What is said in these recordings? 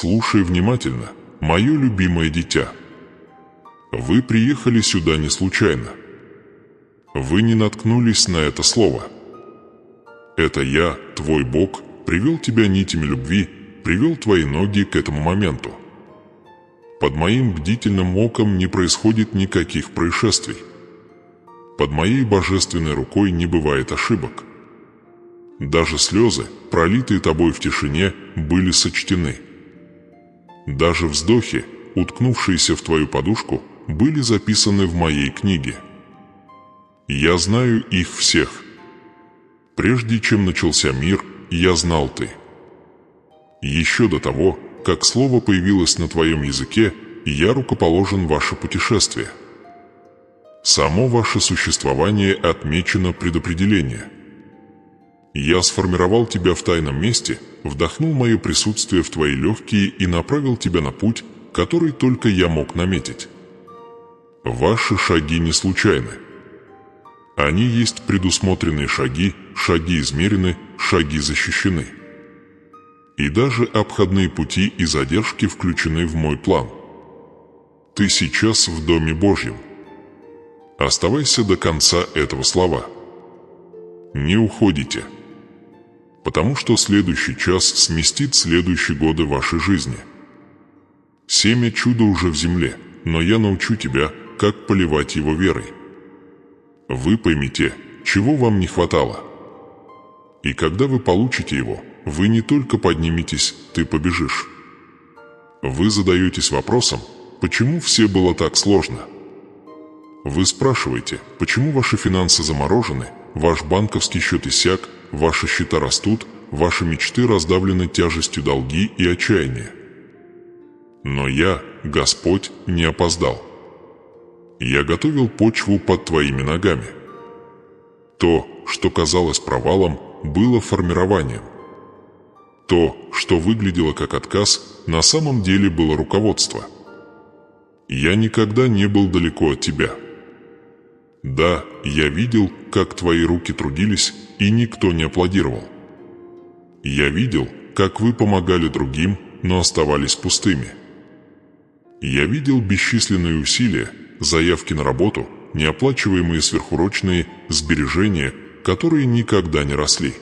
Слушай внимательно, мое любимое дитя. Вы приехали сюда не случайно. Вы не наткнулись на это слово. Это я, твой Бог, привел тебя нитями любви, привел твои ноги к этому моменту. Под моим бдительным оком не происходит никаких происшествий. Под моей божественной рукой не бывает ошибок. Даже слезы, пролитые тобой в тишине, были сочтены. Даже вздохи, уткнувшиеся в твою подушку, были записаны в моей книге. Я знаю их всех. Прежде чем начался мир, я знал ты. Еще до того, как слово появилось на твоем языке, я рукоположен в ваше путешествие. Само ваше существование отмечено предопределение. Я сформировал тебя в тайном месте, вдохнул мое присутствие в твои легкие и направил тебя на путь, который только я мог наметить. Ваши шаги не случайны. Они есть предусмотренные шаги, шаги измерены, шаги защищены. И даже обходные пути и задержки включены в мой план. Ты сейчас в Доме Божьем. Оставайся до конца этого слова. Не уходите. Потому что следующий час сместит следующие годы вашей жизни. Семя чуда уже в земле, но я научу тебя, как поливать его верой. Вы поймете, чего вам не хватало. И когда вы получите его, вы не только подниметесь, ты побежишь. Вы задаетесь вопросом, почему все было так сложно? Вы спрашиваете, почему ваши финансы заморожены, ваш банковский счет иссяк, ваши счета растут, ваши мечты раздавлены тяжестью долги и отчаяния. Но я, Господь, не опоздал. Я готовил почву под твоими ногами. То, что казалось провалом, было формированием. То, что выглядело как отказ, на самом деле было руководство. Я никогда не был далеко от тебя. Да, я видел, как твои руки трудились, и никто не аплодировал. Я видел, как вы помогали другим, но оставались пустыми. Я видел бесчисленные усилия, заявки на работу, неоплачиваемые сверхурочные, сбережения, которые никогда не росли.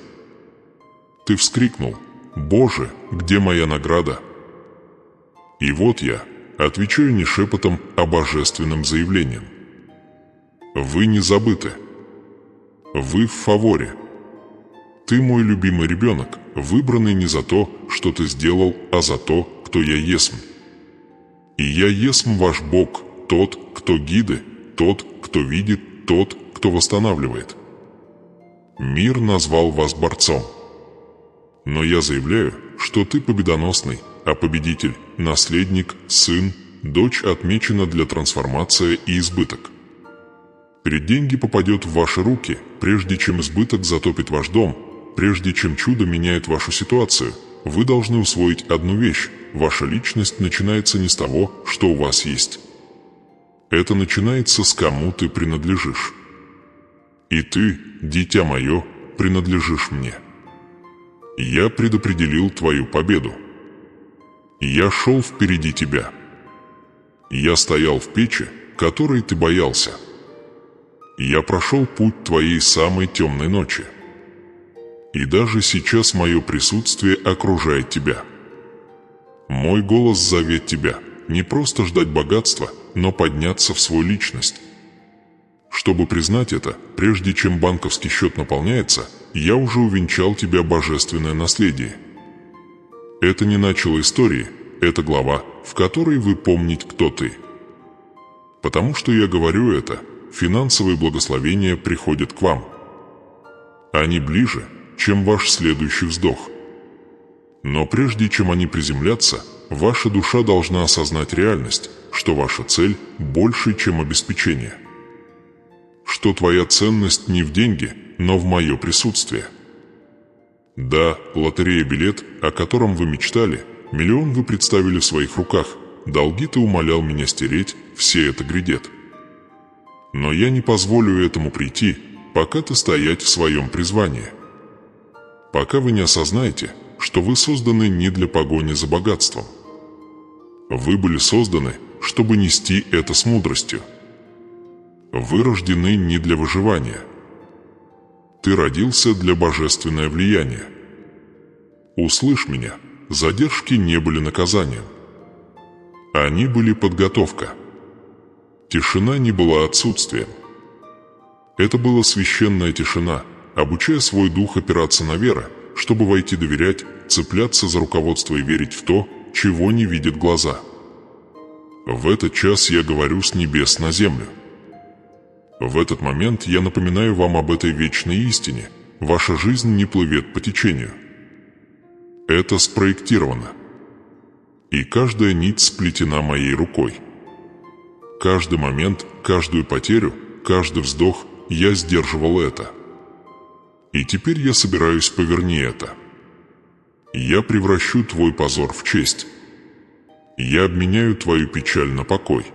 Ты вскрикнул: «Боже, где моя награда?» И вот я, отвечаю не шепотом, а божественным заявлением. Вы не забыты. Вы в фаворе. Ты мой любимый ребенок, выбранный не за то, что ты сделал, а за то, кто я есмь. И я есмь ваш Бог, тот, кто гиды, тот, кто видит, тот, кто восстанавливает. Мир назвал вас борцом. Но я заявляю, что ты победоносный, а победитель, наследник, сын, дочь отмечена для трансформации и избыток. Деньги попадет в ваши руки, прежде чем избыток затопит ваш дом, прежде чем чудо меняет вашу ситуацию. Вы должны усвоить одну вещь: ваша личность начинается не с того, что у вас есть. Это начинается с кому ты принадлежишь. И ты, дитя мое, принадлежишь мне. Я предопределил твою победу. Я шел впереди тебя. Я стоял в печи, которой ты боялся. Я прошел путь твоей самой темной ночи. И даже сейчас мое присутствие окружает тебя. Мой голос зовет тебя не просто ждать богатства, но подняться в свою личность. Чтобы признать это, прежде чем банковский счет наполняется, я уже увенчал тебя божественное наследие. Это не начало истории, это глава, в которой вы помните, кто ты. Потому что я говорю это, финансовые благословения приходят к вам. Они ближе, чем ваш следующий вздох. Но прежде чем они приземлятся, ваша душа должна осознать реальность, что ваша цель больше, чем обеспечение. Что твоя ценность не в деньги, но в мое присутствие. Да, лотерея-билет, о котором вы мечтали, миллион вы представили в своих руках, долги ты умолял меня стереть, все это грядет. Но я не позволю этому прийти, пока ты стоять в своем призвании. Пока вы не осознаете, что вы созданы не для погони за богатством. Вы были созданы, чтобы нести это с мудростью. Вы рождены не для выживания. Ты родился для божественного влияния. Услышь меня, задержки не были наказанием. Они были подготовка. Тишина не была отсутствием. Это была священная тишина, обучая свой дух опираться на веру, чтобы войти доверять, цепляться за руководство и верить в то, чего не видят глаза. В этот час я говорю с небес на землю. В этот момент я напоминаю вам об этой вечной истине. Ваша жизнь не плывет по течению. Это спроектировано. И каждая нить сплетена моей рукой. Каждый момент, каждую потерю, каждый вздох я сдерживал это. И теперь я собираюсь поверни это. Я превращу твой позор в честь. Я обменяю твою печаль на покой.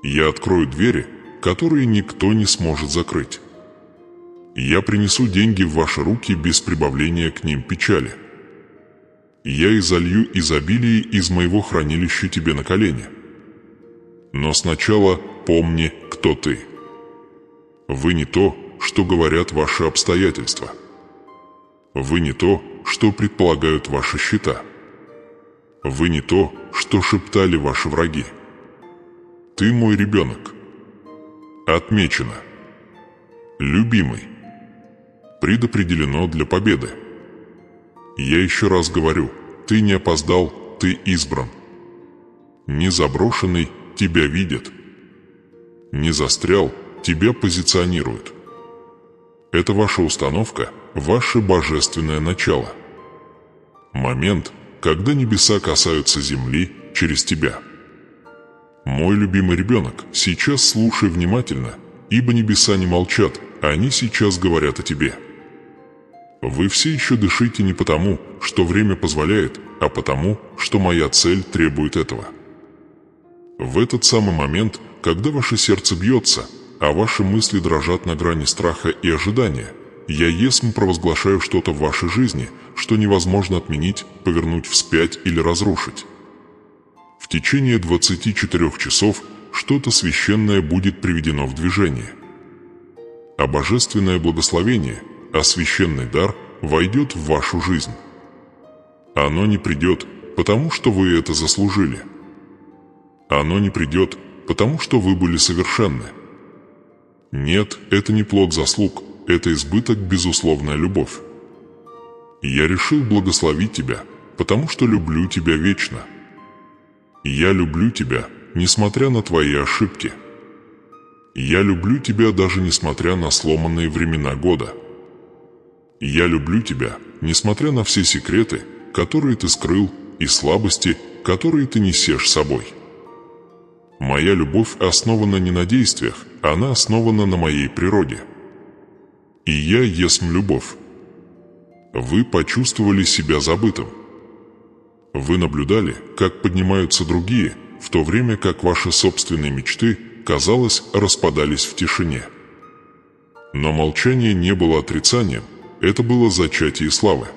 Я открою двери, которые никто не сможет закрыть. Я принесу деньги в ваши руки без прибавления к ним печали. Я изолью изобилие из моего хранилища тебе на колени. Но сначала помни, кто ты. Вы не то, что говорят ваши обстоятельства. Вы не то, что предполагают ваши счета. Вы не то, что шептали ваши враги. Ты мой ребенок. Отмечено. Любимый. Предопределено для победы. Я еще раз говорю, ты не опоздал, ты избран. Не заброшенный, тебя видят. Не застрял, тебя позиционируют. Это ваша установка, ваше божественное начало. Момент, когда небеса касаются земли через тебя. Мой любимый ребенок, сейчас слушай внимательно, ибо небеса не молчат, они сейчас говорят о тебе. Вы все еще дышите не потому, что время позволяет, а потому, что моя цель требует этого. В этот самый момент, когда ваше сердце бьется, а ваши мысли дрожат на грани страха и ожидания, я есмь провозглашаю что-то в вашей жизни, что невозможно отменить, повернуть вспять или разрушить. В течение 24 часов что-то священное будет приведено в движение. А божественное благословение, а священный дар войдет в вашу жизнь. Оно не придет, потому что вы это заслужили. Оно не придет, потому что вы были совершенны. Нет, это не плод заслуг, это избыток, безусловная любовь. Я решил благословить тебя, потому что люблю тебя вечно. Я люблю тебя, несмотря на твои ошибки. Я люблю тебя даже несмотря на сломанные времена года. Я люблю тебя, несмотря на все секреты, которые ты скрыл, и слабости, которые ты несешь с собой. Моя любовь основана не на действиях, она основана на моей природе. И я есмь любовь. Вы почувствовали себя забытым. Вы наблюдали, как поднимаются другие, в то время как ваши собственные мечты, казалось, распадались в тишине. Но молчание не было отрицанием, это было зачатие славы.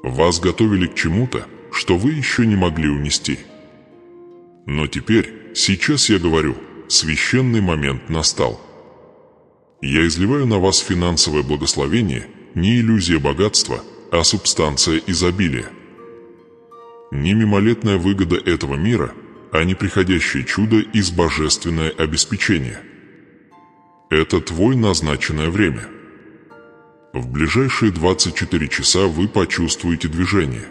Вас готовили к чему-то, что вы еще не могли унести. Но теперь, сейчас я говорю, священный момент настал. Я изливаю на вас финансовое благословение, не иллюзия богатства, а субстанция изобилия. Не мимолетная выгода этого мира, а неприходящее чудо из божественное обеспечение. Это твой назначенное время. В ближайшие 24 часа вы почувствуете движение.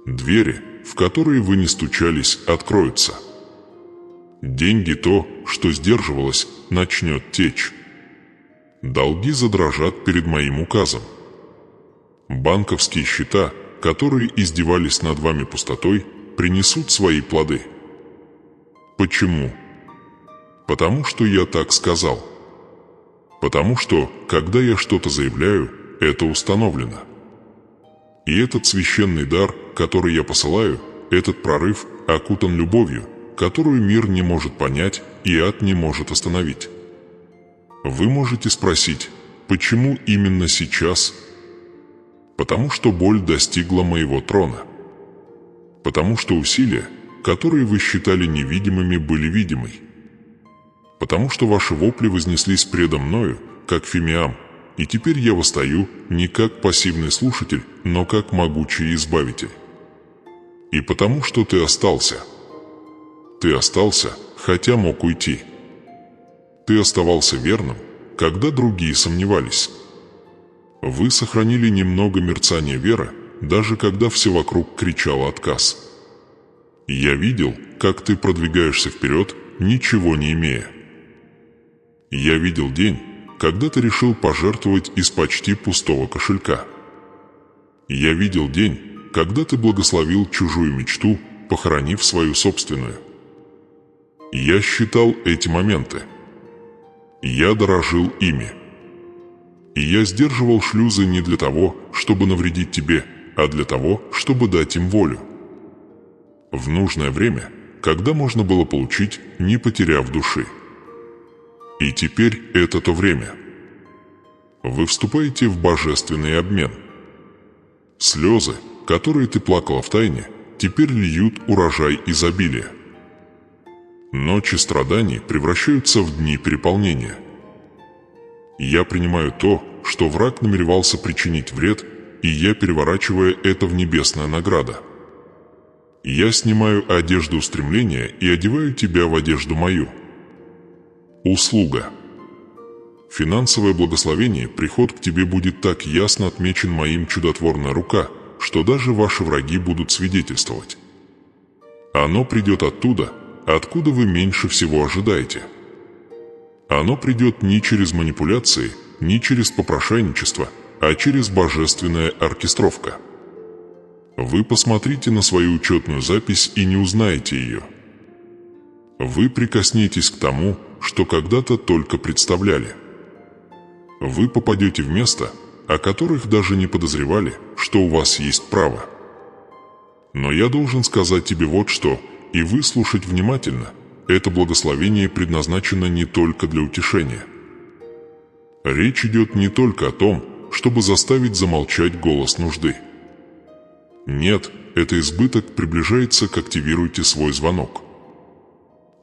Двери, в которые вы не стучались, откроются. Деньги, то, что сдерживалось, начнет течь. Долги задрожат перед моим указом. Банковские счета, которые издевались над вами пустотой, принесут свои плоды. Почему? Потому что я так сказал. Потому что, когда я что-то заявляю, это установлено. И этот священный дар, который я посылаю, этот прорыв окутан любовью, которую мир не может понять и ад не может остановить. Вы можете спросить, почему именно сейчас? Потому что боль достигла моего трона. Потому что усилия, которые вы считали невидимыми, были видимы. Потому что ваши вопли вознеслись предо мною, как фимиам, и теперь я восстаю не как пассивный слушатель, но как могучий избавитель. И потому что ты остался. Ты остался, хотя мог уйти. Ты оставался верным, когда другие сомневались. Вы сохранили немного мерцания веры, даже когда все вокруг кричало отказ. Я видел, как ты продвигаешься вперед, ничего не имея. Я видел день, когда ты решил пожертвовать из почти пустого кошелька. Я видел день, когда ты благословил чужую мечту, похоронив свою собственную. Я считал эти моменты. Я дорожил ими. И я сдерживал шлюзы не для того, чтобы навредить тебе, а для того, чтобы дать им волю. В нужное время, когда можно было получить, не потеряв души. И теперь это то время. Вы вступаете в божественный обмен. Слезы, которые ты плакала втайне, теперь льют урожай изобилия. Ночи страданий превращаются в дни переполнения. Я принимаю то, что враг намеревался причинить вред, и я переворачиваю это в небесная награда. Я снимаю одежду устремления и одеваю тебя в одежду мою. Услуга. Финансовое благословение, приход к тебе будет так ясно отмечен моим чудотворная рука, что даже ваши враги будут свидетельствовать. Оно придет оттуда, откуда вы меньше всего ожидаете. Оно придет не через манипуляции, не через попрошайничество, а через божественная оркестровка. Вы посмотрите на свою учетную запись и не узнаете ее. Вы прикоснетесь к тому, что когда-то только представляли. Вы попадете в места, о которых даже не подозревали, что у вас есть право. Но я должен сказать тебе вот что, и выслушать внимательно. Это благословение предназначено не только для утешения. Речь идет не только о том, чтобы заставить замолчать голос нужды. Нет, это избыток приближается к «активируйте свой звонок».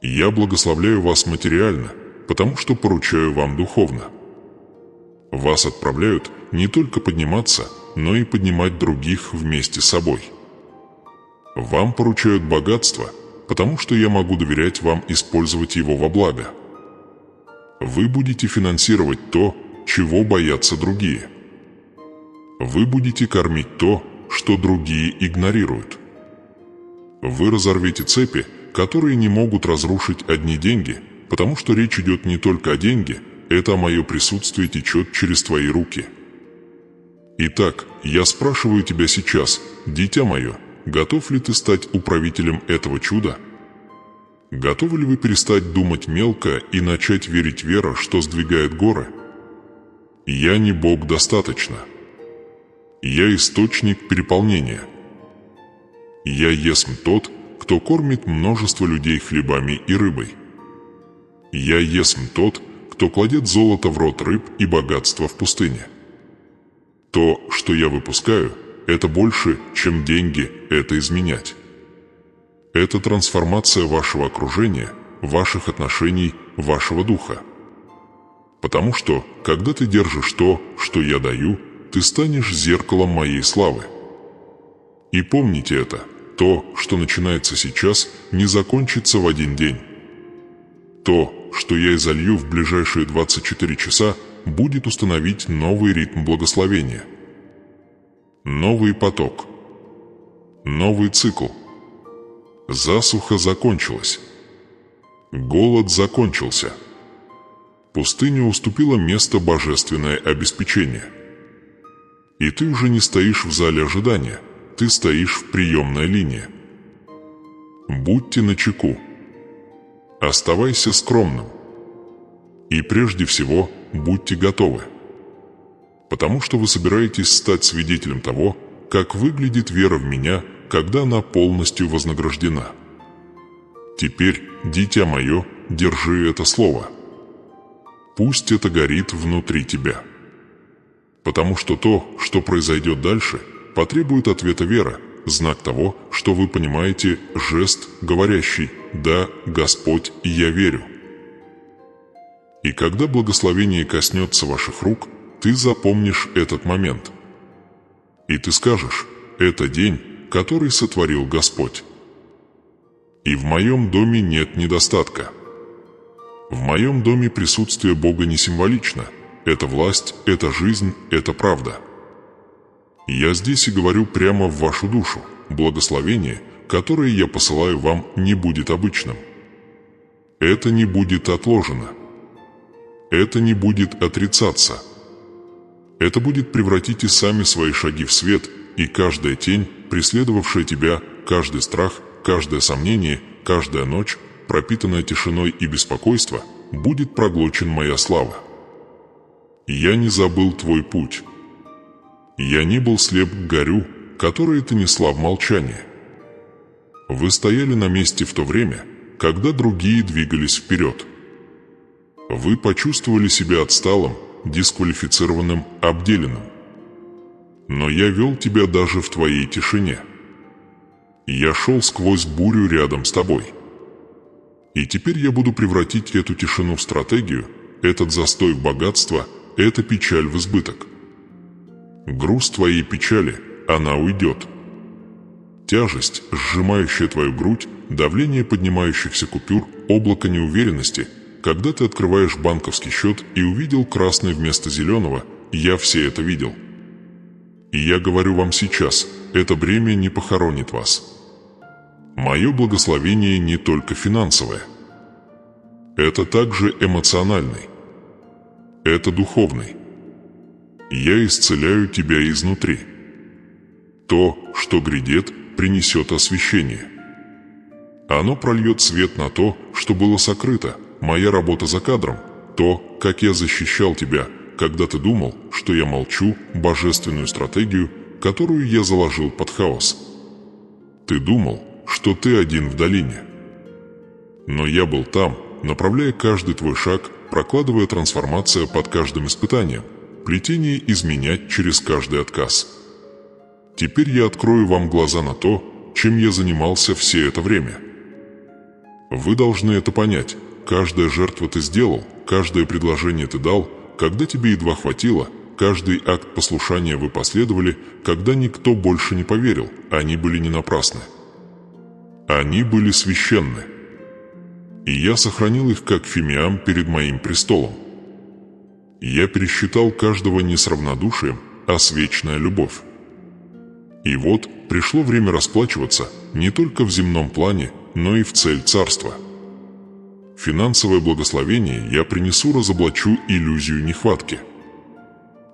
Я благословляю вас материально, потому что поручаю вам духовно. Вас отправляют не только подниматься, но и поднимать других вместе с собой. Вам поручают богатство, потому что я могу доверять вам использовать его во благо. Вы будете финансировать то, чего боятся другие. Вы будете кормить то, что другие игнорируют. Вы разорвете цепи, которые не могут разрушить одни деньги, потому что речь идет не только о деньге, это мое присутствие течет через твои руки. Итак, я спрашиваю тебя сейчас, дитя мое, готов ли ты стать управителем этого чуда? Готовы ли вы перестать думать мелко и начать верить вера, что сдвигает горы? Я не Бог достаточно. Я источник переполнения. Я есмь тот, кто кормит множество людей хлебами и рыбой. Я есмь тот, кто кладет золото в рот рыб и богатство в пустыне. То, что я выпускаю, это больше, чем деньги, это изменять. Это трансформация вашего окружения, ваших отношений, вашего духа. Потому что, когда ты держишь то, что я даю, ты станешь зеркалом моей славы. И помните это, то, что начинается сейчас, не закончится в один день. То, что я изолью в ближайшие 24 часа, будет установить новый ритм благословения. Новый поток. Новый цикл. Засуха закончилась. Голод закончился. Пустыне уступило место божественное обеспечение. И ты уже не стоишь в зале ожидания, ты стоишь в приемной линии. Будьте начеку. Оставайся скромным. И прежде всего, будьте готовы. Потому что вы собираетесь стать свидетелем того, как выглядит вера в меня, когда она полностью вознаграждена. Теперь, дитя мое, держи это слово. Пусть это горит внутри тебя. Потому что то, что произойдет дальше, потребует ответа веры, знак того, что вы понимаете, жест, говорящий «Да, Господь, я верю». И когда благословение коснется ваших рук, ты запомнишь этот момент. И ты скажешь: «Это день, который сотворил Господь». И в моем доме нет недостатка. В моем доме присутствие Бога не символично. Это власть, это жизнь, это правда. Я здесь и говорю прямо в вашу душу. Благословение, которое я посылаю вам, не будет обычным. Это не будет отложено. Это не будет отрицаться. Это будет превратить и сами свои шаги в свет, и каждая тень, преследовавшая тебя, каждый страх, каждое сомнение, каждая ночь, пропитанная тишиной и беспокойством, будет проглочен моя слава. Я не забыл твой путь. Я не был слеп к горю, которое ты несла в молчании. Вы стояли на месте в то время, когда другие двигались вперед. Вы почувствовали себя отсталым, дисквалифицированным, обделенным. Но я вел тебя даже в твоей тишине. Я шел сквозь бурю рядом с тобой. И теперь я буду превратить эту тишину в стратегию, этот застой в богатство, эту печаль в избыток. Груз твоей печали, она уйдет. Тяжесть, сжимающая твою грудь, давление поднимающихся купюр, облако неуверенности. Когда ты открываешь банковский счет и увидел красный вместо зеленого, я все это видел. И я говорю вам сейчас, это бремя не похоронит вас. Мое благословение не только финансовое. Это также эмоциональный. Это духовный. Я исцеляю тебя изнутри. То, что грядет, принесет освещение. Оно прольет свет на то, что было сокрыто, моя работа за кадром, то, как я защищал тебя, когда ты думал, что я молчу, божественную стратегию, которую я заложил под хаос. Ты думал, что ты один в долине. Но я был там, направляя каждый твой шаг, прокладывая трансформацию под каждым испытанием, плетение изменять через каждый отказ. Теперь я открою вам глаза на то, чем я занимался все это время. Вы должны это понять. Каждая жертва ты сделал, каждое предложение ты дал, когда тебе едва хватило, каждый акт послушания вы последовали, когда никто больше не поверил, они были не напрасны. Они были священны. И я сохранил их как фимиам перед моим престолом. Я пересчитал каждого не с равнодушием, а с вечная любовь. И вот пришло время расплачиваться не только в земном плане, но и в цель царства. Финансовое благословение я принесу, разоблачу иллюзию нехватки.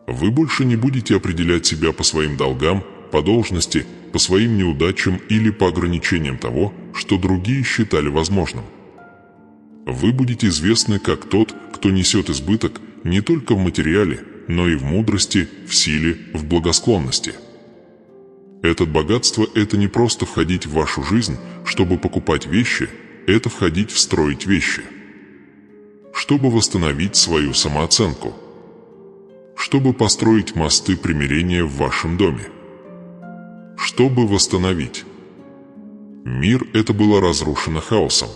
Вы больше не будете определять себя по своим долгам, по должности, по своим неудачам или по ограничениям того, что другие считали возможным. Вы будете известны как тот, кто несет избыток не только в материале, но и в мудрости, в силе, в благосклонности. Это богатство – это не просто входить в вашу жизнь, чтобы покупать вещи, это входить в строить вещи. Чтобы восстановить свою самооценку. Чтобы построить мосты примирения в вашем доме. Чтобы восстановить. Мир это было разрушено хаосом.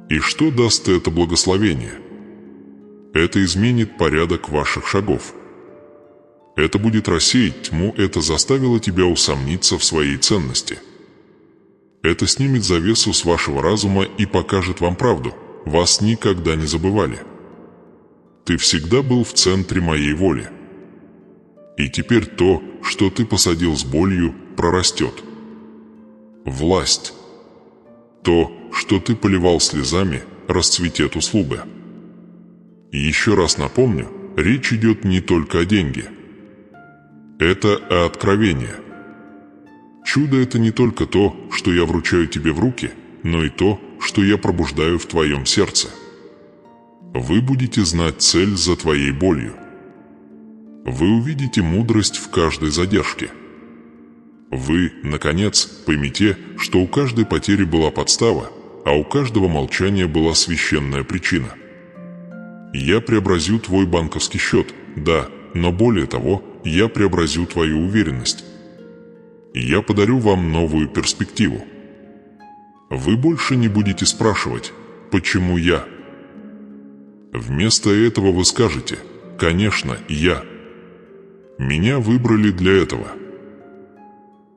И что даст это благословение? Это изменит порядок ваших шагов. Это будет рассеять тьму, это заставило тебя усомниться в своей ценности. Это снимет завесу с вашего разума и покажет вам правду. Вас никогда не забывали. Ты всегда был в центре моей воли. И теперь то, что ты посадил с болью, прорастет. Власть. То, что ты поливал слезами, расцветет услуга. И еще раз напомню, речь идет не только о деньге. Это о откровении. Чудо – это не только то, что я вручаю тебе в руки, но и то, что я пробуждаю в твоем сердце. Вы будете знать цель за твоей болью. Вы увидите мудрость в каждой задержке. Вы, наконец, поймите, что у каждой потери была подстава, а у каждого молчания была священная причина. Я преобразю твой банковский счет, да, но более того, я преобразю твою уверенность. Я подарю вам новую перспективу. Вы больше не будете спрашивать, почему я. Вместо этого вы скажете: конечно, я. Меня выбрали для этого.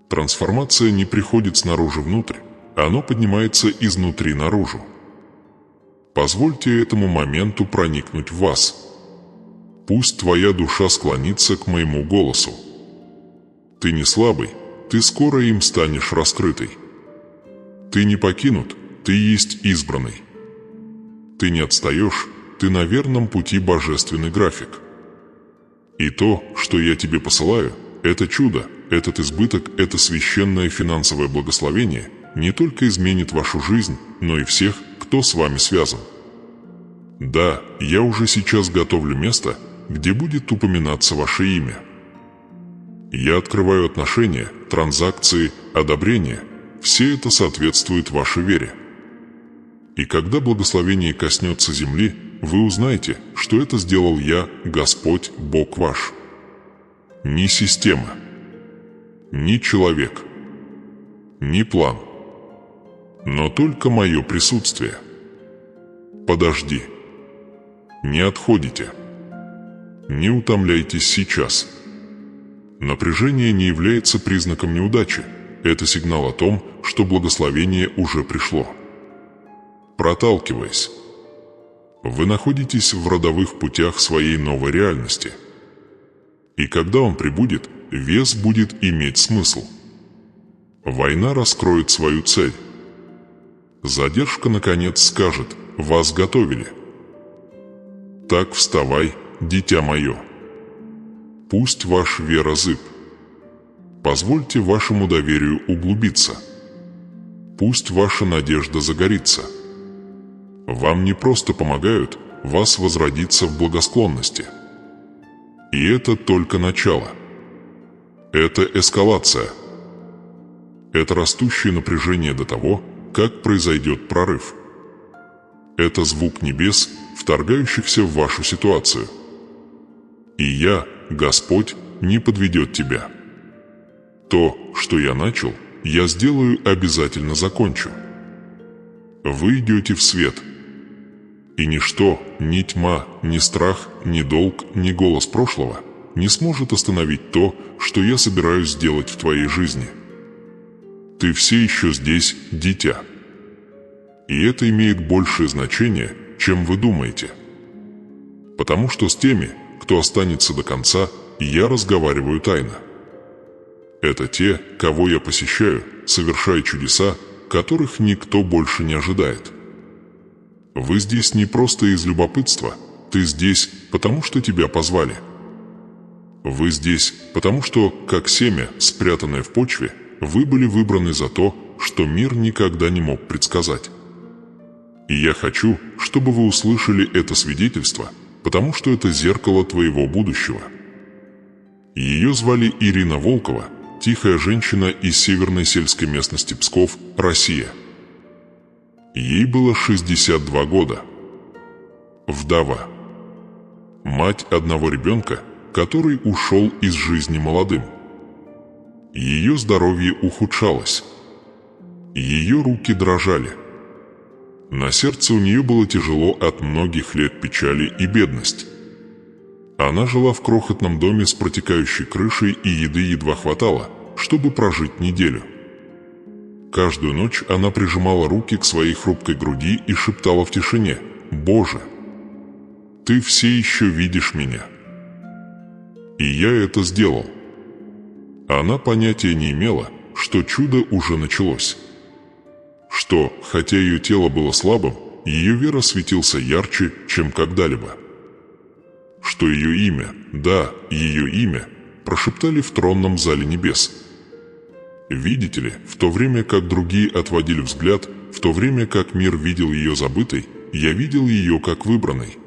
Трансформация не приходит снаружи внутрь, оно поднимается изнутри наружу. Позвольте этому моменту проникнуть в вас. Пусть твоя душа склонится к моему голосу. Ты не слабый, ты скоро им станешь раскрытый. Ты не покинут, ты есть избранный. Ты не отстаешь, ты на верном пути, божественный график. И то, что я тебе посылаю, это чудо, этот избыток, это священное финансовое благословение не только изменит вашу жизнь, но и всех, кто с вами связан. Да, я уже сейчас готовлю место, где будет упоминаться ваше имя. Я открываю отношения, транзакции, одобрения. Все это соответствует вашей вере. И когда благословение коснется земли, вы узнаете, что это сделал я, Господь, Бог ваш. Ни система, ни человек, ни план, но только мое присутствие. Подожди. Не отходите. Не утомляйтесь сейчас. Напряжение не является признаком неудачи. Это сигнал о том, что благословение уже пришло. Проталкиваясь, вы находитесь в родовых путях своей новой реальности. И когда он прибудет, вес будет иметь смысл. Война раскроет свою цель. Задержка, наконец, скажет: вас готовили. Так вставай, дитя мое. Пусть ваш вера зыб. Позвольте вашему доверию углубиться. Пусть ваша надежда загорится. Вам не просто помогают, вас возродиться в благосклонности. И это только начало. Это эскалация. Это растущее напряжение до того, как произойдет прорыв. Это звук небес, вторгающихся в вашу ситуацию. И я, Господь, не подведет тебя. То, что я начал, я сделаю, обязательно закончу. Вы идете в свет. И ничто, ни тьма, ни страх, ни долг, ни голос прошлого не сможет остановить то, что я собираюсь сделать в твоей жизни. Ты все еще здесь, дитя. И это имеет большее значение, чем вы думаете. Потому что с теми, кто останется до конца, я разговариваю тайно. Это те, кого я посещаю, совершая чудеса, которых никто больше не ожидает. Вы здесь не просто из любопытства, ты здесь, потому что тебя позвали. Вы здесь, потому что, как семя, спрятанное в почве, вы были выбраны за то, что мир никогда не мог предсказать. И я хочу, чтобы вы услышали это свидетельство, потому что это зеркало твоего будущего. Ее звали Ирина Волкова, тихая женщина из северной сельской местности Псков, Россия. Ей было 62 года. Вдова. Мать одного ребенка, который ушел из жизни молодым. Ее здоровье ухудшалось. Ее руки дрожали. На сердце у нее было тяжело от многих лет печали и бедности. Она жила в крохотном доме с протекающей крышей, и еды едва хватало, чтобы прожить неделю. Каждую ночь она прижимала руки к своей хрупкой груди и шептала в тишине: «Боже, Ты все еще видишь меня». И я это сделал. Она понятия не имела, что чудо уже началось. Что, хотя ее тело было слабым, ее вера светился ярче, чем когда-либо. Что ее имя, да, ее имя, прошептали в тронном зале небес. Видите ли, в то время как другие отводили взгляд, в то время как мир видел ее забытой, я видел ее как выбранной.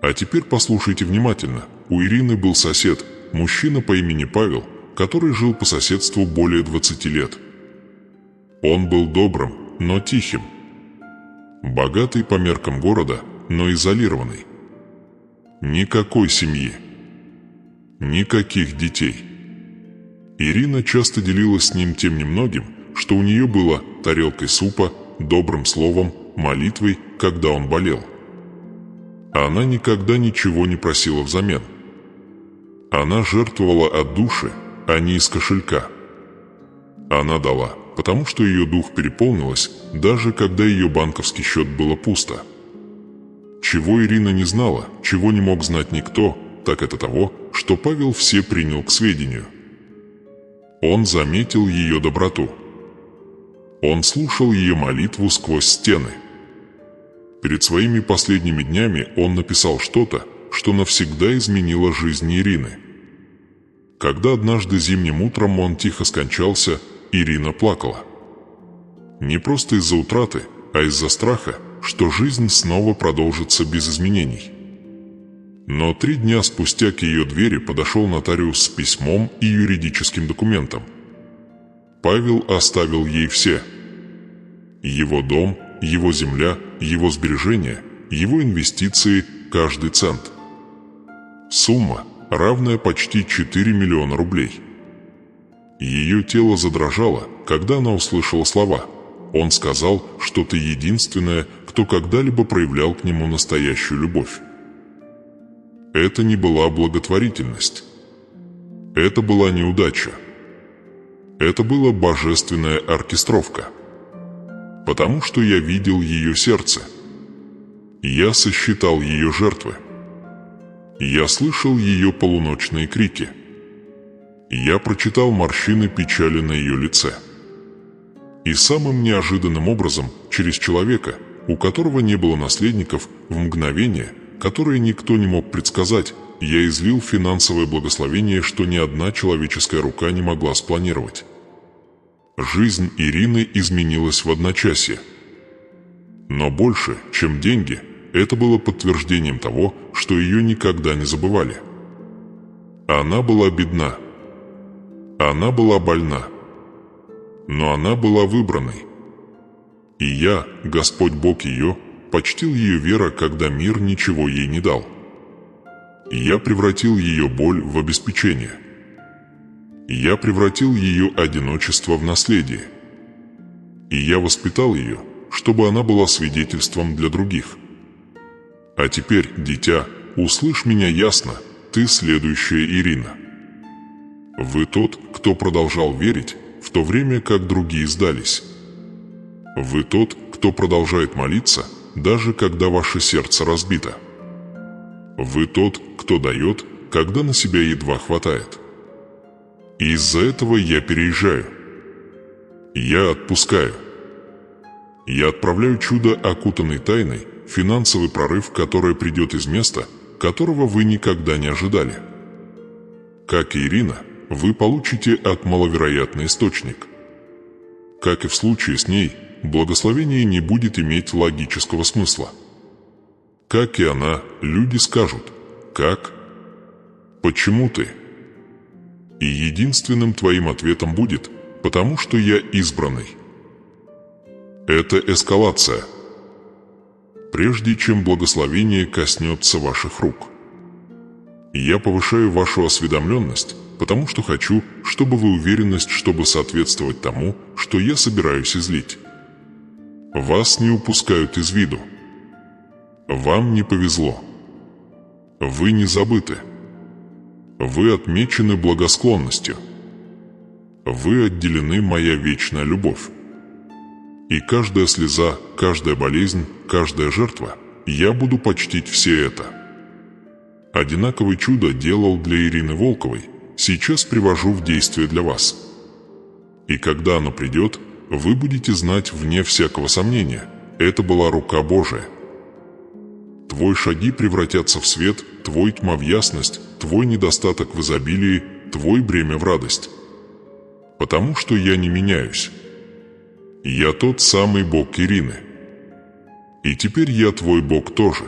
А теперь послушайте внимательно. У Ирины был сосед, мужчина по имени Павел, который жил по соседству более 20 лет. Он был добрым, но тихим. Богатый по меркам города, но изолированный. Никакой семьи. Никаких детей. Ирина часто делилась с ним тем немногим, что у нее было: тарелкой супа, добрым словом, молитвой, когда он болел. Она никогда ничего не просила взамен. Она жертвовала от души, а не из кошелька. Она дала, потому что ее дух переполнилось, даже когда ее банковский счет было пусто. Чего Ирина не знала, чего не мог знать никто, так это того, что Павел все принял к сведению. Он заметил ее доброту. Он слушал ее молитву сквозь стены. Перед своими последними днями он написал что-то, что навсегда изменило жизнь Ирины. Когда однажды зимним утром он тихо скончался, Ирина плакала. Не просто из-за утраты, а из-за страха, что жизнь снова продолжится без изменений. Но 3 дня спустя к ее двери подошел нотариус с письмом и юридическим документом. Павел оставил ей все. Его дом, его земля, его сбережения, его инвестиции, каждый цент. Сумма, равная почти 4 миллиона рублей. Ее тело задрожало, когда она услышала слова. Он сказал, что ты единственная, кто когда-либо проявлял к нему настоящую любовь. Это не была благотворительность. Это была неудача. Это была божественная оркестровка. Потому что я видел ее сердце. Я сосчитал ее жертвы. Я слышал ее полуночные крики. Я прочитал морщины печали на ее лице. И самым неожиданным образом, через человека, у которого не было наследников, в мгновение, которое никто не мог предсказать, я излил финансовое благословение, что ни одна человеческая рука не могла спланировать. Жизнь Ирины изменилась в одночасье. Но больше, чем деньги, это было подтверждением того, что ее никогда не забывали. Она была бедна. Она была больна. Но она была выбранной. И я, Господь Бог ее, почтил ее вера, когда мир ничего ей не дал. Я превратил ее боль в обеспечение. Я превратил ее одиночество в наследие. И я воспитал ее, чтобы она была свидетельством для других. А теперь, дитя, услышь меня ясно, ты следующая Ирина. Вы тот, кто продолжал верить, в то время как другие сдались. Вы тот, кто продолжает молиться, даже когда ваше сердце разбито. Вы тот, кто дает, когда на себя едва хватает. И из-за этого я переезжаю. Я отпускаю. Я отправляю чудо, окутанный тайной, финансовый прорыв, который придет из места, которого вы никогда не ожидали. Как и Ирина, вы получите от маловероятный источник. Как и в случае с ней, благословение не будет иметь логического смысла. Как и она, люди скажут: «Как? Почему ты?» И единственным твоим ответом будет: «Потому что я избранный». Это эскалация. Прежде чем благословение коснется ваших рук. Я повышаю вашу осведомленность, потому что хочу, чтобы вы уверенность, чтобы соответствовать тому, что я собираюсь излить. Вас не упускают из виду. Вам не повезло. Вы не забыты. Вы отмечены благосклонностью. Вы отделены моя вечная любовь. И каждая слеза, каждая болезнь, каждая жертва, я буду почтить все это. Одинаковое чудо делал для Ирины Волковой, сейчас привожу в действие для вас. И когда оно придет, вы будете знать вне всякого сомнения, это была рука Божия. Твои шаги превратятся в свет, твой тьма в ясность, твой недостаток в изобилии, твой бремя в радость. Потому что я не меняюсь. Я тот самый Бог Ирины. И теперь я твой Бог тоже.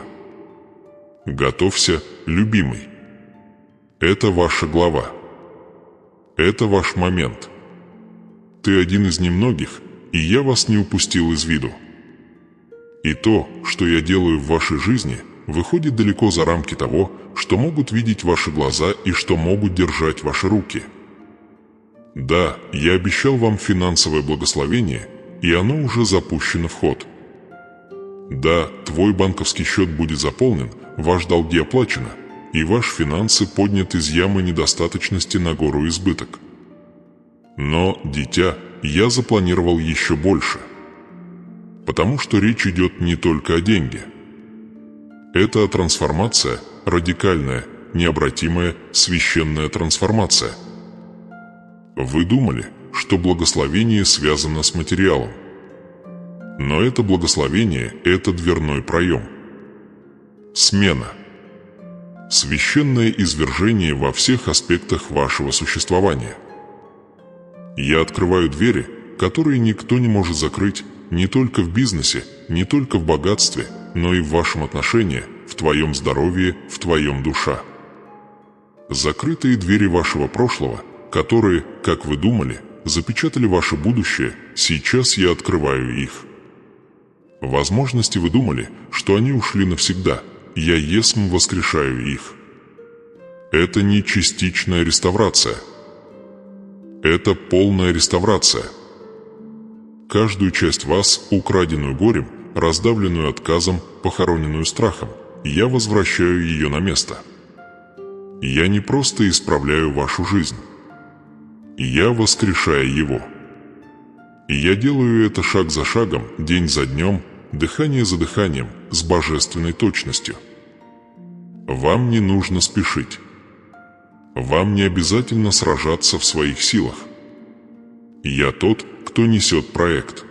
Готовься, любимый. Это ваша глава. Это ваш момент. Ты один из немногих, и я вас не упустил из виду. И то, что я делаю в вашей жизни, выходит далеко за рамки того, что могут видеть ваши глаза и что могут держать ваши руки. Да, я обещал вам финансовое благословение, и оно уже запущено в ход. Да, твой банковский счет будет заполнен, ваши долги оплачены, и ваши финансы подняты из ямы недостаточности на гору избыток. Но, дитя, я запланировал еще больше. Потому что речь идет не только о деньге. Это трансформация, радикальная, необратимая, священная трансформация. Вы думали, что благословение связано с материалом. Но это благословение – это дверной проем. Смена. Священное извержение во всех аспектах вашего существования. Я открываю двери, которые никто не может закрыть, не только в бизнесе, не только в богатстве, но и в вашем отношении, в твоем здоровье, в твоем душа. Закрытые двери вашего прошлого, которые, как вы думали, запечатали ваше будущее, сейчас я открываю их. Возможности вы думали, что они ушли навсегда, я есмь воскрешаю их. Это не частичная реставрация. Это полная реставрация. Каждую часть вас, украденную горем, раздавленную отказом, похороненную страхом, я возвращаю ее на место. Я не просто исправляю вашу жизнь. Я воскрешаю его. И я делаю это шаг за шагом, день за днем, дыхание за дыханием, с божественной точностью. Вам не нужно спешить. Вам не обязательно сражаться в своих силах. Я тот, кто несет проект.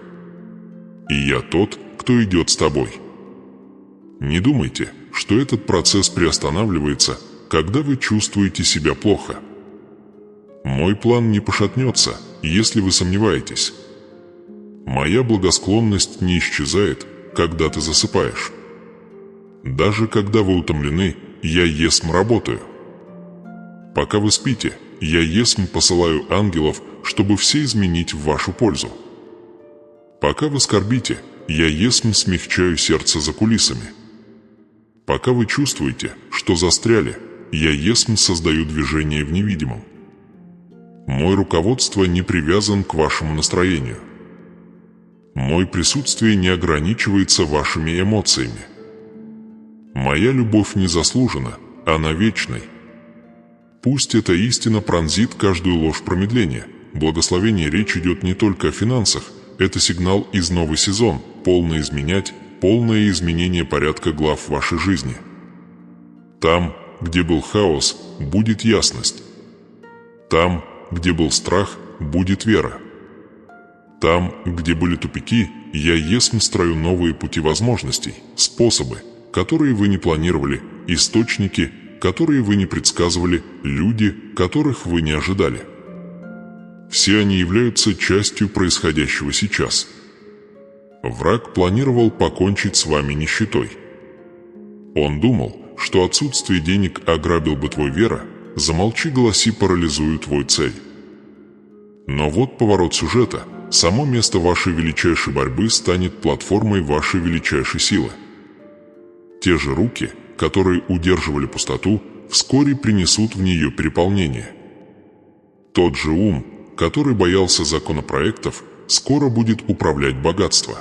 И я тот, кто идет с тобой. Не думайте, что этот процесс приостанавливается, когда вы чувствуете себя плохо. Мой план не пошатнется, если вы сомневаетесь. Моя благосклонность не исчезает, когда ты засыпаешь. Даже когда вы утомлены, я есмь работаю. Пока вы спите, я есмь посылаю ангелов, чтобы все изменить в вашу пользу. Пока вы скорбите, я есмь смягчаю сердце за кулисами. Пока вы чувствуете, что застряли, я есмь создаю движение в невидимом. Мой руководство не привязан к вашему настроению. Мое присутствие не ограничивается вашими эмоциями. Моя любовь не заслужена, она вечной. Пусть эта истина пронзит каждую ложь промедления. Благословение речь идет не только о финансах, это сигнал из новый сезон, полное изменение порядка глав вашей жизни. Там, где был хаос, будет ясность. Там, где был страх, будет вера. Там, где были тупики, я есмь строю новые пути возможностей, способы, которые вы не планировали, источники, которые вы не предсказывали, люди, которых вы не ожидали. Все они являются частью происходящего сейчас. Враг планировал покончить с вами нищетой. Он думал, что отсутствие денег ограбил бы твой вера, замолчи, голоси парализуют твой цель. Но вот поворот сюжета, само место вашей величайшей борьбы станет платформой вашей величайшей силы. Те же руки, которые удерживали пустоту, вскоре принесут в нее переполнение. Тот же ум, который боялся законопроектов, скоро будет управлять богатством.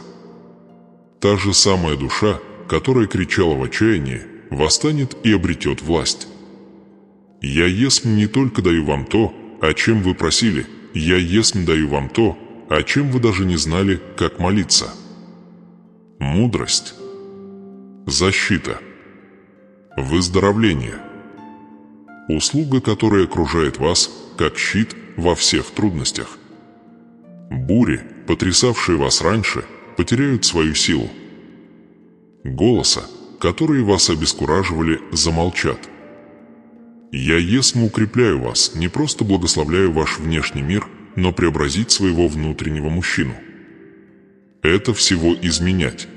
Та же самая душа, которая кричала в отчаянии, восстанет и обретет власть. Я есмь не только даю вам то, о чем вы просили, я есмь даю вам то, о чем вы даже не знали, как молиться. Мудрость. Защита. Выздоровление. Услуга, которая окружает вас, как щит во всех трудностях. Бури, потрясавшие вас раньше, потеряют свою силу. Голоса, которые вас обескураживали, замолчат. Я есмь укрепляю вас, не просто благословляю ваш внешний мир, но преобразить своего внутреннего мужчину. Это всего изменять.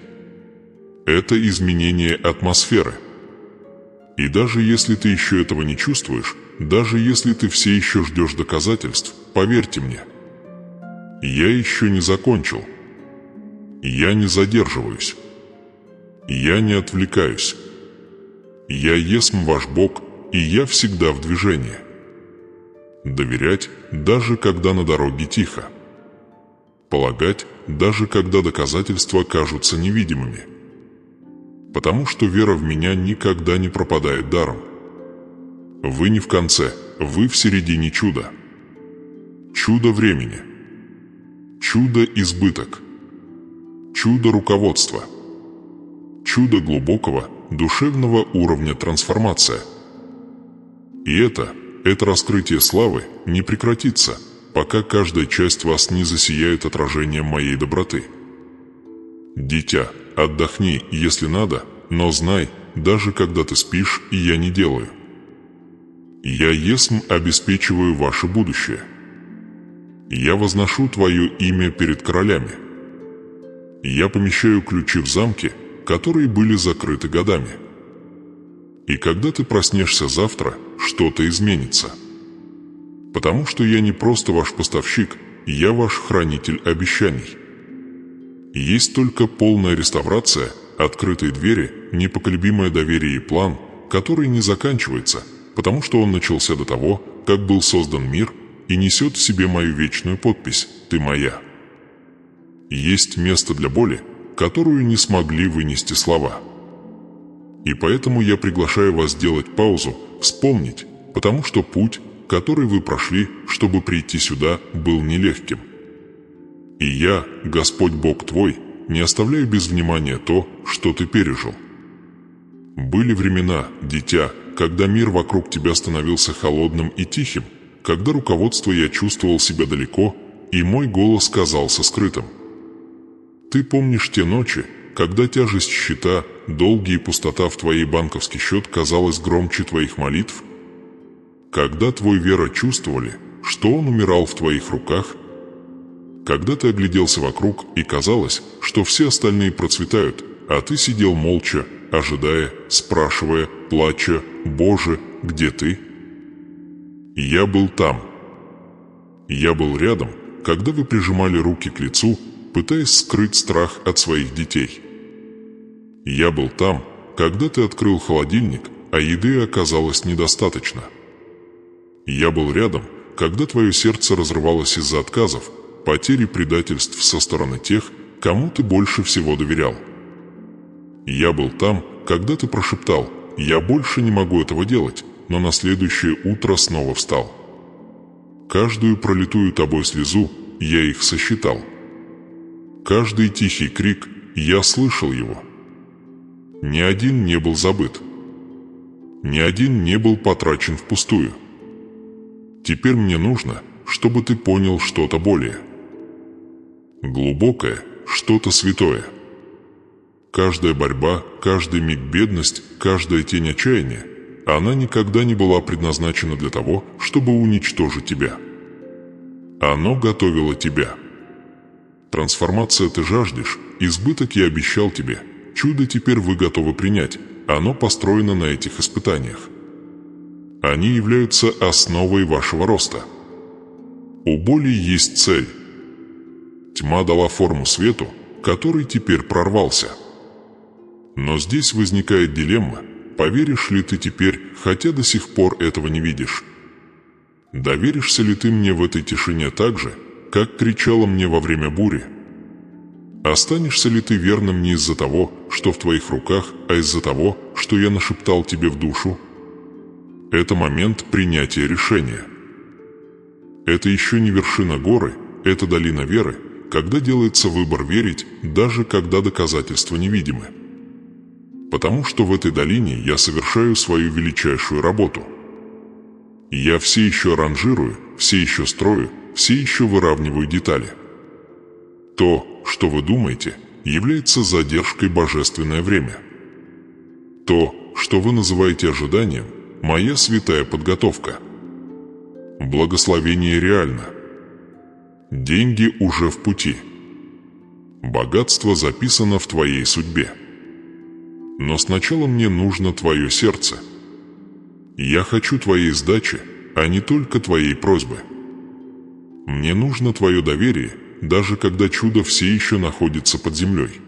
Это изменение атмосферы. И даже если ты еще этого не чувствуешь, даже если ты все еще ждешь доказательств, поверьте мне, я еще не закончил. Я не задерживаюсь. Я не отвлекаюсь. Я есмь ваш Бог, и я всегда в движении. доверять, даже когда на дороге тихо, полагать, даже когда доказательства кажутся невидимыми. Потому что вера в меня никогда не пропадает даром. Вы не в конце, вы в середине чуда. Чудо времени. Чудо избыток. Чудо руководства. Чудо глубокого, душевного уровня трансформация. И это раскрытие славы не прекратится, пока каждая часть вас не засияет отражением моей доброты. Дитя, отдохни, если надо, но знай, даже когда ты спишь, и я не делаю. Я есмь обеспечиваю ваше будущее. Я возношу твое имя перед королями. Я помещаю ключи в замки, которые были закрыты годами. И когда ты проснешься завтра, что-то изменится. Потому что я не просто ваш поставщик, я ваш хранитель обещаний. Есть только полная реставрация, открытые двери, непоколебимое доверие и план, который не заканчивается, потому что он начался до того, как был создан мир, и несет в себе мою вечную подпись «Ты моя». Есть место для боли, которую не смогли вынести слова. И поэтому я приглашаю вас сделать паузу, вспомнить, потому что путь, который вы прошли, чтобы прийти сюда, был нелегким. И я, Господь Бог твой, не оставляю без внимания то, что ты пережил. Были времена, дитя, когда мир вокруг тебя становился холодным и тихим, когда руководство я чувствовал себя далеко, и мой голос казался скрытым. Ты помнишь те ночи, когда тяжесть счета, долги и пустота в твоей банковский счет казалась громче твоих молитв? Когда твой вера чувствовали, что он умирал в твоих руках? Когда ты огляделся вокруг и казалось, что все остальные процветают, а ты сидел молча, ожидая, спрашивая, плача: «Боже, где ты?» Я был там. Я был рядом, когда вы прижимали руки к лицу, пытаясь скрыть страх от своих детей. Я был там, когда ты открыл холодильник, а еды оказалось недостаточно. Я был рядом, когда твое сердце разрывалось из-за отказов, потери, предательств со стороны тех, кому ты больше всего доверял. Я был там, когда ты прошептал: «Я больше не могу этого делать», но на следующее утро снова встал. Каждую пролитую тобой слезу я их сосчитал. Каждый тихий крик я слышал его. Ни один не был забыт. Ни один не был потрачен впустую. Теперь мне нужно, чтобы ты понял что-то более глубокое, что-то святое. Каждая борьба, каждый миг бедность, каждая тень отчаяния, она никогда не была предназначена для того, чтобы уничтожить тебя. Оно готовило тебя. Трансформация ты жаждешь, избыток я обещал тебе, чудо теперь вы готовы принять, оно построено на этих испытаниях. Они являются основой вашего роста. У боли есть цель. Тьма дала форму свету, который теперь прорвался. Но здесь возникает дилемма: поверишь ли ты теперь, хотя до сих пор этого не видишь? Доверишься ли ты мне в этой тишине так же, как кричала мне во время бури? Останешься ли ты верным не из-за того, что в твоих руках, а из-за того, что я нашептал тебе в душу? Это момент принятия решения. Это еще не вершина горы, это долина веры, когда делается выбор верить, даже когда доказательства невидимы. Потому что в этой долине я совершаю свою величайшую работу. Я все еще ранжирую, все еще строю, все еще выравниваю детали. То, что вы думаете, является задержкой божественное время. То, что вы называете ожиданием, моя святая подготовка. Благословение реально. Деньги уже в пути. Богатство записано в твоей судьбе. Но сначала мне нужно твое сердце. Я хочу твоей сдачи, а не только твоей просьбы. Мне нужно твое доверие, даже когда чудо все еще находится под землей.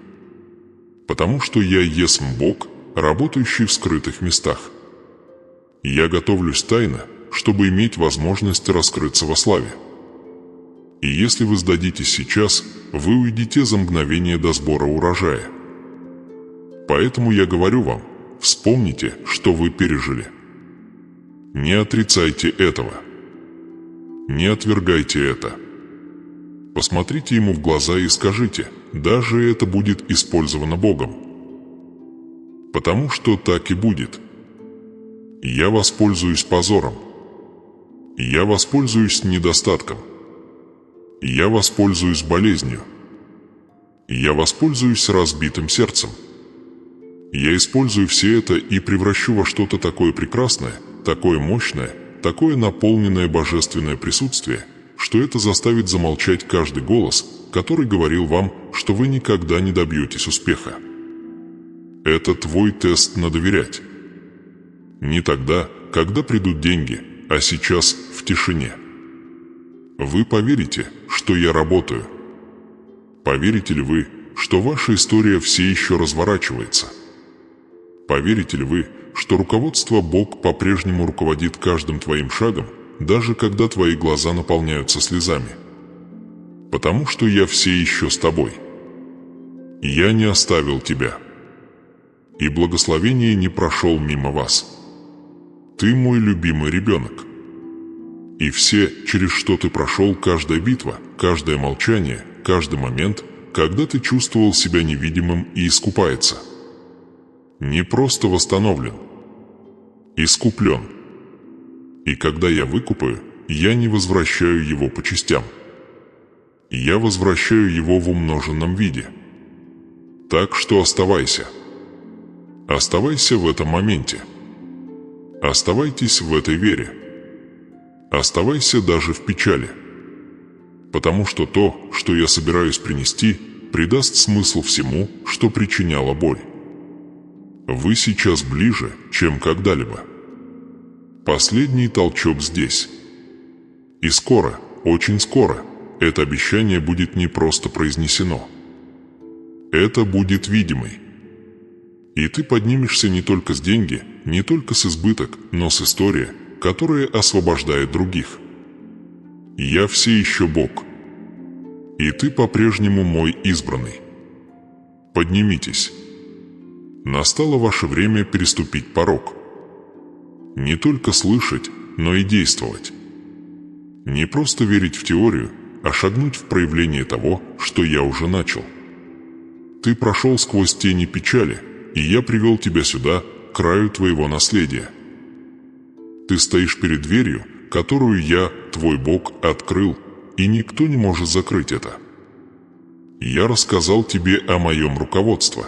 Потому что я есмь Бог, работающий в скрытых местах. Я готовлюсь тайно, чтобы иметь возможность раскрыться во славе. И если вы сдадитесь сейчас, вы уйдете за мгновение до сбора урожая. Поэтому я говорю вам, вспомните, что вы пережили. Не отрицайте этого. Не отвергайте это. Посмотрите ему в глаза и скажите, даже это будет использовано Богом. Потому что так и будет. Я воспользуюсь позором. Я воспользуюсь недостатком. Я воспользуюсь болезнью. Я воспользуюсь разбитым сердцем. Я использую все это и превращу во что-то такое прекрасное, такое мощное, такое наполненное божественное присутствие, что это заставит замолчать каждый голос, который говорил вам, что вы никогда не добьетесь успеха. Это твой тест на доверять. Не тогда, когда придут деньги, а сейчас в тишине. Вы поверите, что я работаю? Поверите ли вы, что ваша история все еще разворачивается? Поверите ли вы, что руководство Бог по-прежнему руководит каждым твоим шагом, даже когда твои глаза наполняются слезами? Потому что я все еще с тобой. Я не оставил тебя. И благословение не прошел мимо вас. Ты мой любимый ребенок. И все, через что ты прошел, каждая битва, каждое молчание, каждый момент, когда ты чувствовал себя невидимым и искупается. Не просто восстановлен. Искуплен. И когда я выкупаю, я не возвращаю его по частям. Я возвращаю его в умноженном виде. Так что оставайся. Оставайся в этом моменте. Оставайтесь в этой вере. Оставайся даже в печали. Потому что то, что я собираюсь принести, придаст смысл всему, что причиняло боль. Вы сейчас ближе, чем когда-либо. Последний толчок здесь. И скоро, очень скоро, это обещание будет не просто произнесено. Это будет видимой. И ты поднимешься не только с деньги, не только с избыток, но с историей, которая освобождает других. Я все еще Бог. И ты по-прежнему мой избранный. Поднимитесь. Настало ваше время переступить порог. Не только слышать, но и действовать. Не просто верить в теорию, а шагнуть в проявление того, что я уже начал. Ты прошел сквозь тени печали, и я привел тебя сюда, к краю твоего наследия. Ты стоишь перед дверью, которую я, твой Бог, открыл, и никто не может закрыть это. Я рассказал тебе о моем руководстве.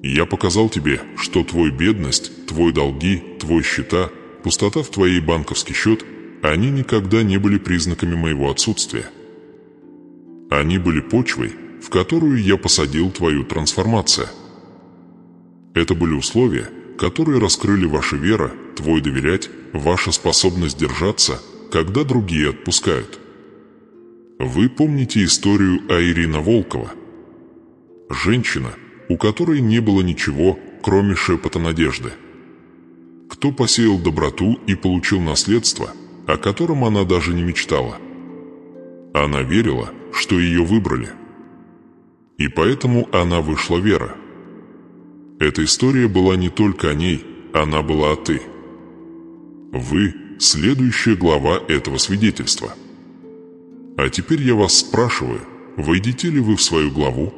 Я показал тебе, что твой бедность, твои долги, твои счета, пустота в твоей банковский счет, они никогда не были признаками моего отсутствия. Они были почвой, в которую я посадил твою трансформацию. Это были условия, которые раскрыли ваша вера, твой доверять, ваша способность держаться, когда другие отпускают. Вы помните историю о Ирине Волкова? Женщина, у которой не было ничего, кроме шепота надежды. Кто посеял доброту и получил наследство, о котором она даже не мечтала. Она верила, что ее выбрали. И поэтому она вышла вера. Эта история была не только о ней, она была о ты. Вы – следующая глава этого свидетельства. А теперь я вас спрашиваю, войдете ли вы в свою главу?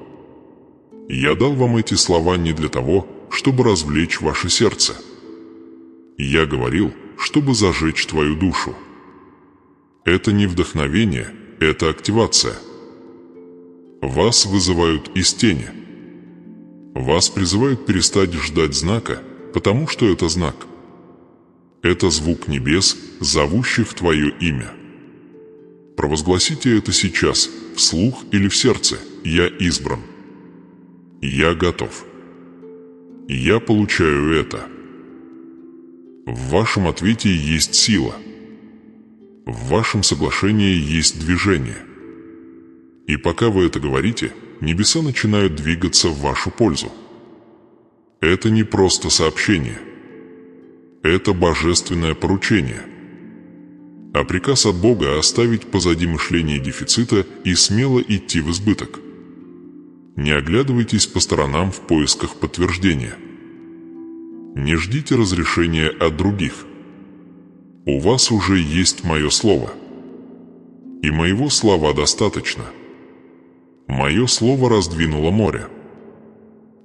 Я дал вам эти слова не для того, чтобы развлечь ваше сердце. Я говорил, чтобы зажечь твою душу. Это не вдохновение, это активация. Вас вызывают из тени. Вас призывают перестать ждать знака, потому что это знак. Это звук небес, зовущих твое имя. Провозгласите это сейчас, вслух или в сердце: «Я избран». Я готов. Я получаю это. В вашем ответе есть сила. В вашем соглашении есть движение. И пока вы это говорите, небеса начинают двигаться в вашу пользу. Это не просто сообщение. Это божественное поручение. А приказ от Бога оставить позади мышление дефицита и смело идти в избыток. Не оглядывайтесь по сторонам в поисках подтверждения. Не ждите разрешения от других. У вас уже есть мое слово. И моего слова достаточно. Мое слово раздвинуло море.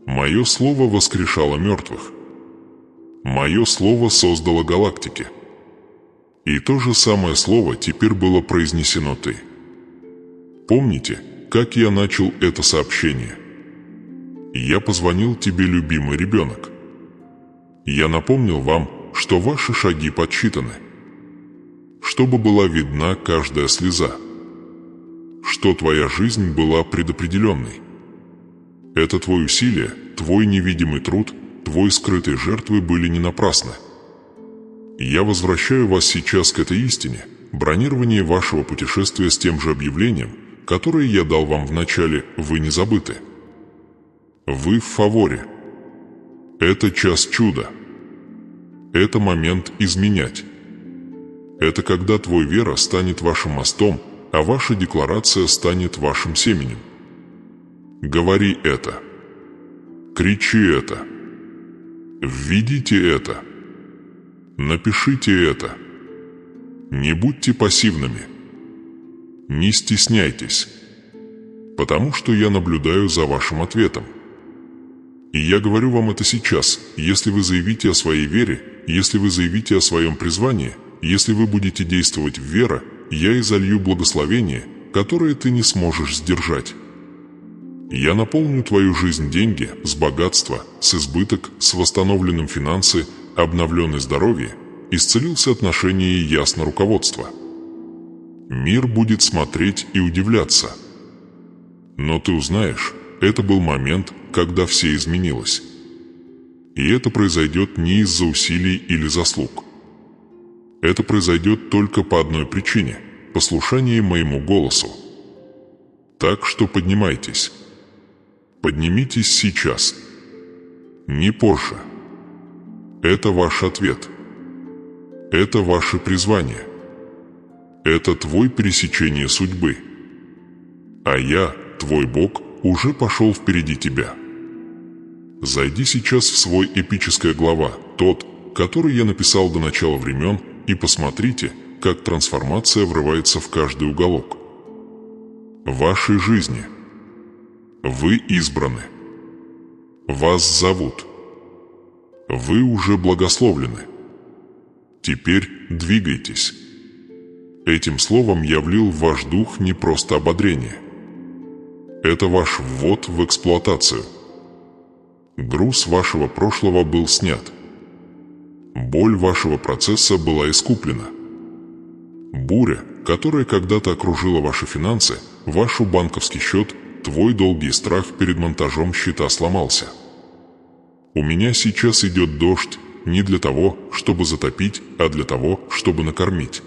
Мое слово воскрешало мертвых. Мое слово создало галактики. И то же самое слово теперь было произнесено ты. Помните, как я начал это сообщение? Я позвонил тебе, любимый ребенок. Я напомнил вам, что ваши шаги подсчитаны. Чтобы была видна каждая слеза. Что твоя жизнь была предопределенной. Это твои усилия, твой невидимый труд, твои скрытые жертвы были не напрасны. Я возвращаю вас сейчас к этой истине, бронирование вашего путешествия с тем же объявлением, которое я дал вам в начале, вы не забыты. Вы в фаворе. Это час чуда. Это момент изменять. Это когда твой вера станет вашим мостом, а ваша декларация станет вашим семенем. Говори это. Кричи это. Введите это. Напишите это. Не будьте пассивными. Не стесняйтесь, потому что я наблюдаю за вашим ответом. И я говорю вам это сейчас, если вы заявите о своей вере, если вы заявите о своем призвании, если вы будете действовать в вере, я изолью благословение, которое ты не сможешь сдержать. Я наполню твою жизнь деньги, с богатства, с избыток, с восстановленным финансы, обновленное здоровье, исцелился отношения и ясно руководство. Мир будет смотреть и удивляться. Но ты узнаешь, это был момент, когда все изменилось. И это произойдет не из-за усилий или заслуг. Это произойдет только по одной причине – послушание моему голосу. Так что поднимайтесь. Поднимитесь сейчас. Не позже. Это ваш ответ. Это ваше призвание. Это твой пересечение судьбы. А я, твой Бог, уже пошел впереди тебя. Зайди сейчас в свой эпическая глава, тот, который я написал до начала времен, и посмотрите, как трансформация врывается в каждый уголок вашей жизни. Вы избраны. Вас зовут. Вы уже благословлены. Теперь двигайтесь. Этим словом я влил в ваш дух не просто ободрение. Это ваш ввод в эксплуатацию. Груз вашего прошлого был снят. Боль вашего процесса была искуплена. Буря, которая когда-то окружила ваши финансы, ваш банковский счет, твой долгий страх перед монтажом счета сломался. У меня сейчас идет дождь не для того, чтобы затопить, а для того, чтобы накормить.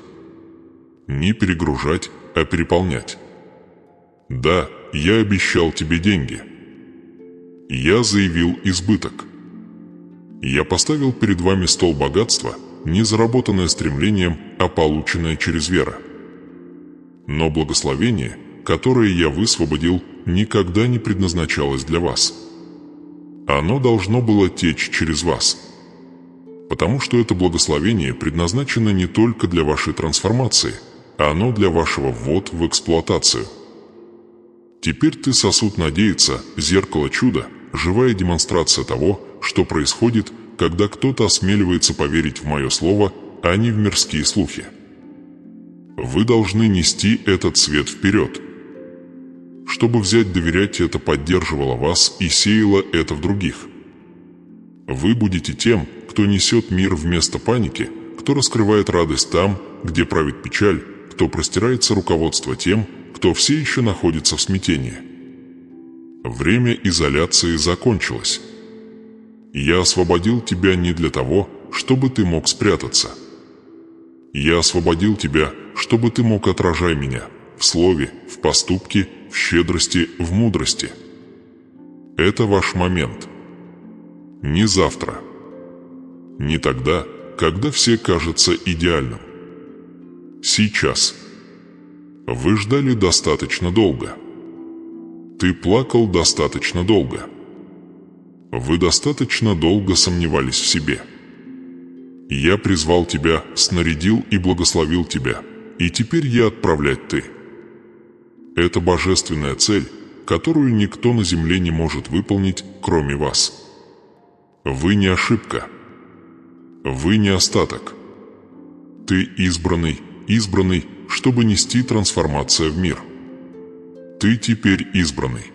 Не перегружать, а переполнять. Да, я обещал тебе деньги. Я заявил избыток. Я поставил перед вами стол богатства, не заработанное стремлением, а полученное через веру. Но благословение, которое я высвободил, никогда не предназначалось для вас. Оно должно было течь через вас. Потому что это благословение предназначено не только для вашей трансформации, а оно для вашего ввода в эксплуатацию. Теперь ты сосуд надеяться, зеркало чуда, живая демонстрация того, что происходит, когда кто-то осмеливается поверить в мое слово, а не в мирские слухи. Вы должны нести этот свет вперед. Чтобы взять доверять, это поддерживало вас и сеяло это в других. Вы будете тем, кто несет мир вместо паники, кто раскрывает радость там, где правит печаль, кто простирается руководство тем, кто все еще находится в смятении. Время изоляции закончилось. Я освободил тебя не для того, чтобы ты мог спрятаться. Я освободил тебя, чтобы ты мог отражать меня в слове, в поступке, в щедрости, в мудрости. Это ваш момент. Не завтра. Не тогда, когда все кажется идеальным. Сейчас. Вы ждали достаточно долго. Ты плакал достаточно долго. Вы достаточно долго сомневались в себе. Я призвал тебя, снарядил и благословил тебя, и теперь я отправлять ты. Это божественная цель, которую никто на земле не может выполнить, кроме вас. Вы не ошибка. Вы не остаток. Ты избранный, чтобы нести трансформацию в мир. Ты теперь избранный.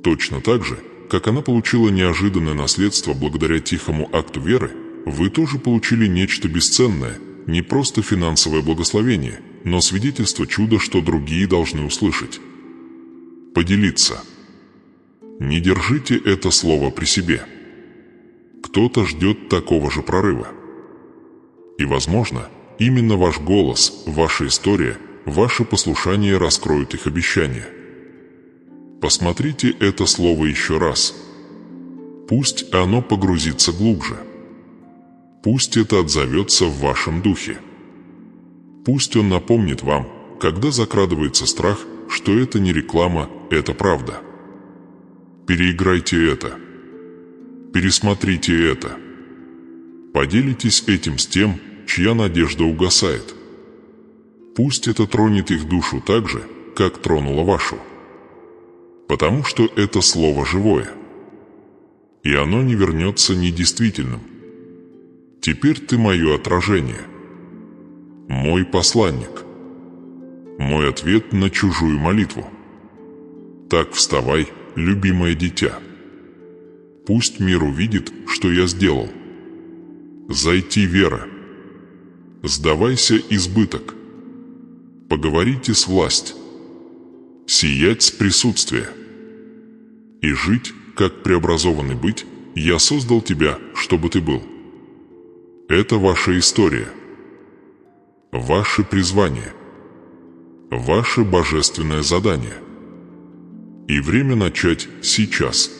Точно так же, как она получила неожиданное наследство благодаря тихому акту веры, вы тоже получили нечто бесценное, не просто финансовое благословение, но свидетельство чуда, что другие должны услышать. Поделиться. Не держите это слово при себе. Кто-то ждет такого же прорыва. И, возможно, именно ваш голос, ваша история, ваше послушание раскроют их обещания. Посмотрите это слово еще раз. Пусть оно погрузится глубже. Пусть это отзовется в вашем духе. Пусть он напомнит вам, когда закрадывается страх, что это не реклама, это правда. Переиграйте это. Пересмотрите это. Поделитесь этим с тем, чья надежда угасает. Пусть это тронет их душу так же, как тронуло вашу. Потому что это слово живое. И оно не вернется недействительным. Теперь ты мое отражение. Мой посланник. Мой ответ на чужую молитву. Так вставай, любимое дитя. Пусть мир увидит, что я сделал. Зайти вера. Сдавайся избыток. Поговорите с власть. Сиять с присутствия. И жить, как преобразованный быть, я создал тебя, чтобы ты был. Это ваша история. Ваше призвание. Ваше божественное задание. И время начать сейчас.